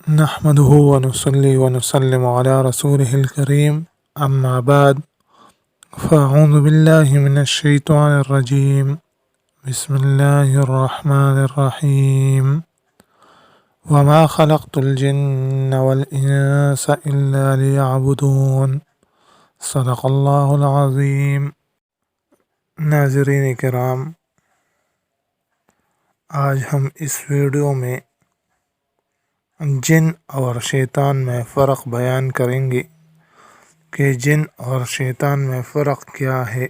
نحمده ونصلي ونسلم على رسوله الكريم أما بعد فأعوذ بالله من الشيطان الرجيم بسم الله الرحمن الرحيم وما خلقت الجن والإنس إلا ليعبدون صدق الله العظيم۔ ناظرین کرام، آج ہم اس ویڈیو میں جن اور شیطان میں فرق بیان کریں گے کہ جن اور شیطان میں فرق کیا ہے۔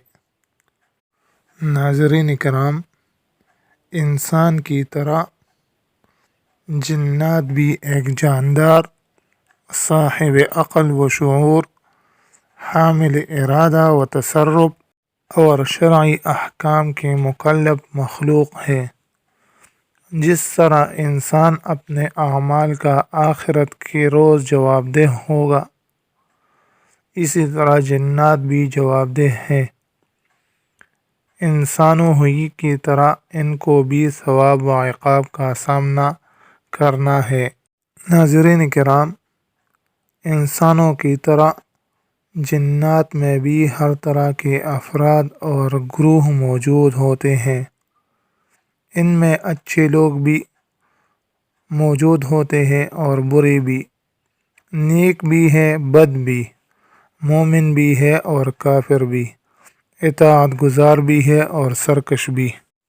ناظرین کرام، انسان کی طرح جنات بھی ایک جاندار، صاحب عقل و شعور، حامل ارادہ و تصرف اور شرعی احکام کے مکلف مخلوق ہے۔ جس طرح انسان اپنے اعمال کا آخرت کے روز جواب دہ ہوگا، اسی طرح جنات بھی جواب دہ ہے۔ انسانوں ہی کی طرح ان کو بھی ثواب و عقاب کا سامنا کرنا ہے۔ ناظرین کرام، انسانوں کی طرح جنات میں بھی ہر طرح کے افراد اور گروہ موجود ہوتے ہیں۔ ان میں اچھے لوگ بھی موجود ہوتے ہیں اور برے بھی، نیک بھی ہے بد بھی، مومن بھی ہے اور کافر بھی، اطاعت گزار بھی ہے اور سرکش بھی۔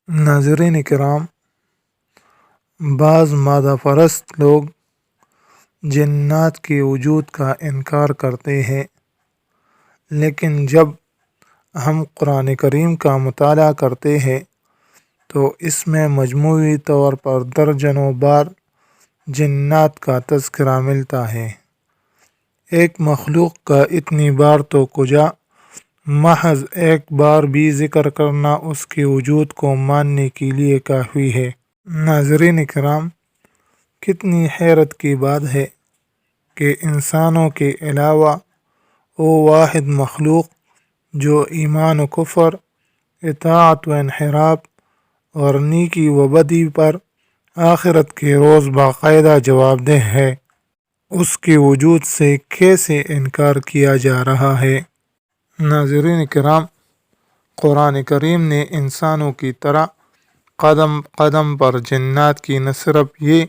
ناظرین کرام، بعض مادہ پرست لوگ جنات کے وجود کا انکار کرتے ہیں، لیکن جب ہم قرآن کریم کا مطالعہ کرتے ہیں تو اس میں مجموعی طور پر درجنوں بار جنات کا تذکرہ ملتا ہے۔ ایک مخلوق کا اتنی بار تو کجا، محض ایک بار بھی ذکر کرنا اس کے وجود کو ماننے کے لیے کافی ہے۔ ناظرین کرام، کتنی حیرت کی بات ہے کہ انسانوں کے علاوہ وہ واحد مخلوق جو ایمان و کفر، اطاعت و انحراف اور نیکی و بدی پر آخرت کے روز باقاعدہ جواب دہ ہے، اس کے وجود سے کیسے انکار کیا جا رہا ہے؟ ناظرین کرام، قرآن کریم نے انسانوں کی طرح قدم قدم پر جنات کی نہ صرف یہ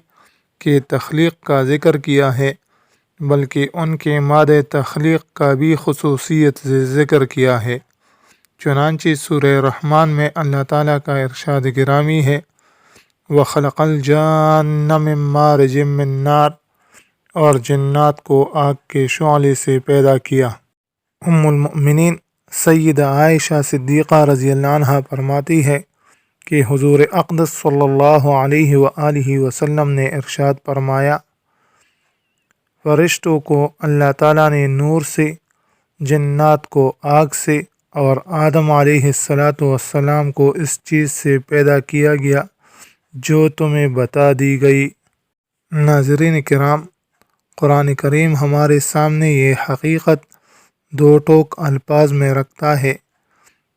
کہ تخلیق کا ذکر کیا ہے، بلکہ ان کے مادہ تخلیق کا بھی خصوصیت سے ذکر کیا ہے۔ چنانچہ سورہ رحمان میں اللہ تعالیٰ کا ارشاد گرامی ہے، وَخَلَقَ الْجَانَّ مِن مَّارِجٍ مِّن نَّارٍ، اور جنات کو آگ کے شعلے سے پیدا کیا۔ ام المؤمنین سیدہ عائشہ صدیقہ رضی اللہ عنہ فرماتی ہے کہ حضور اقدس صلی اللہ علیہ وآلہ وسلم نے ارشاد فرمایا، فرشتوں کو اللہ تعالیٰ نے نور سے، جنات کو آگ سے، اور آدم علیہ السلام کو اس چیز سے پیدا کیا گیا جو تمہیں بتا دی گئی۔ ناظرین کرام، قرآن کریم ہمارے سامنے یہ حقیقت دو ٹوک الفاظ میں رکھتا ہے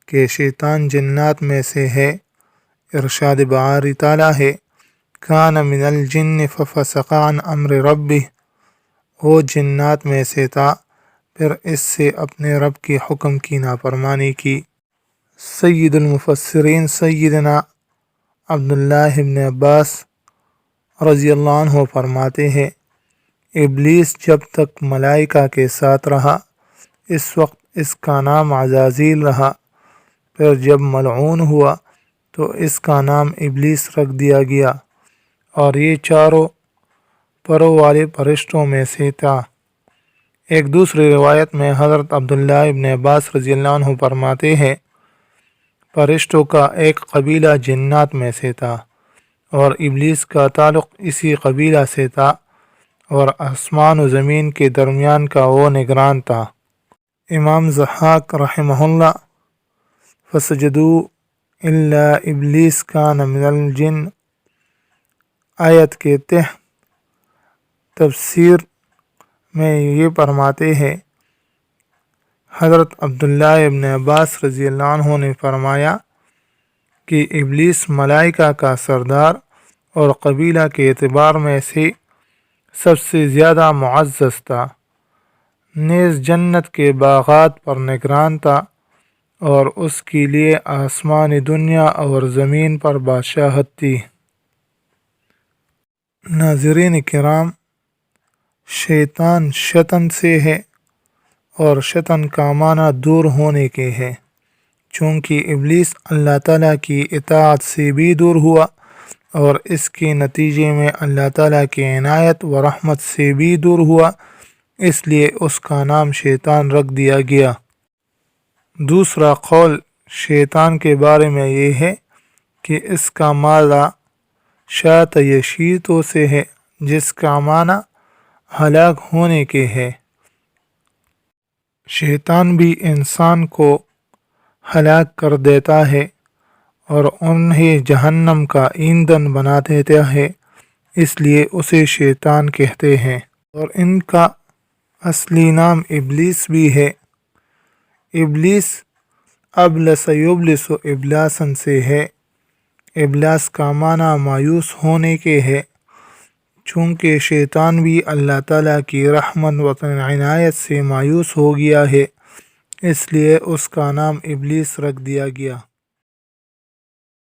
کہ شیطان جنات میں سے ہے۔ ارشاد باری تعالیٰ ہے، کان من الجن ففسق عن امر ربہ، وہ جنات میں سے تھا، پھر اس سے اپنے رب کے حکم کی نافرمانی کی۔ سید المفسرین سیدنا عبداللہ ابن عباس رضی اللہ عنہ فرماتے ہیں، ابلیس جب تک ملائکہ کے ساتھ رہا اس وقت اس کا نام عزازیل رہا، پھر جب ملعون ہوا تو اس کا نام ابلیس رکھ دیا گیا، اور یہ چاروں پروں والے فرشتوں میں سے تھا۔ ایک دوسری روایت میں حضرت عبداللہ ابن عباس رضی اللہ عنہ فرماتے ہیں، فرشتوں کا ایک قبیلہ جنات میں سے تھا اور ابلیس کا تعلق اسی قبیلہ سے تھا، اور آسمان و زمین کے درمیان کا وہ نگران تھا۔ امام ضحاک رحمہ اللہ، فسجدوا الا ابلیس کان من الجن، آیت کے تحت تفسیر میں یہ فرماتے ہیں، حضرت عبداللہ ابن عباس رضی اللہ عنہ نے فرمایا کہ ابلیس ملائکہ کا سردار اور قبیلہ کے اعتبار میں سے سب سے زیادہ معزز تھا، نیز جنت کے باغات پر نگران تھا، اور اس کے لیے آسمان دنیا اور زمین پر بادشاہت تھی۔ ناظرین کرام، شیطان شیطن سے ہے، اور شیطن کا معنی دور ہونے کے ہے، چونکہ ابلیس اللہ تعالیٰ کی اطاعت سے بھی دور ہوا، اور اس کے نتیجے میں اللہ تعالیٰ کی عنایت و رحمت سے بھی دور ہوا، اس لیے اس کا نام شیطان رکھ دیا گیا۔ دوسرا قول شیطان کے بارے میں یہ ہے کہ اس کا معنی شاط یشیتو سے ہے، جس کا معنی ہلاک ہونے کے ہے۔ شیطان بھی انسان کو ہلاک کر دیتا ہے اور انہیں جہنم کا ایندھن بنا دیتا ہے، اس لیے اسے شیطان کہتے ہیں، اور ان کا اصلی نام ابلیس بھی ہے۔ ابلیس ابلس یبلس ابلاسن سے ہے۔ ابلاس کا معنی مایوس ہونے کے ہے، چونکہ شیطان بھی اللہ تعالیٰ کی رحمت و عنایت سے مایوس ہو گیا ہے، اس لیے اس کا نام ابلیس رکھ دیا گیا۔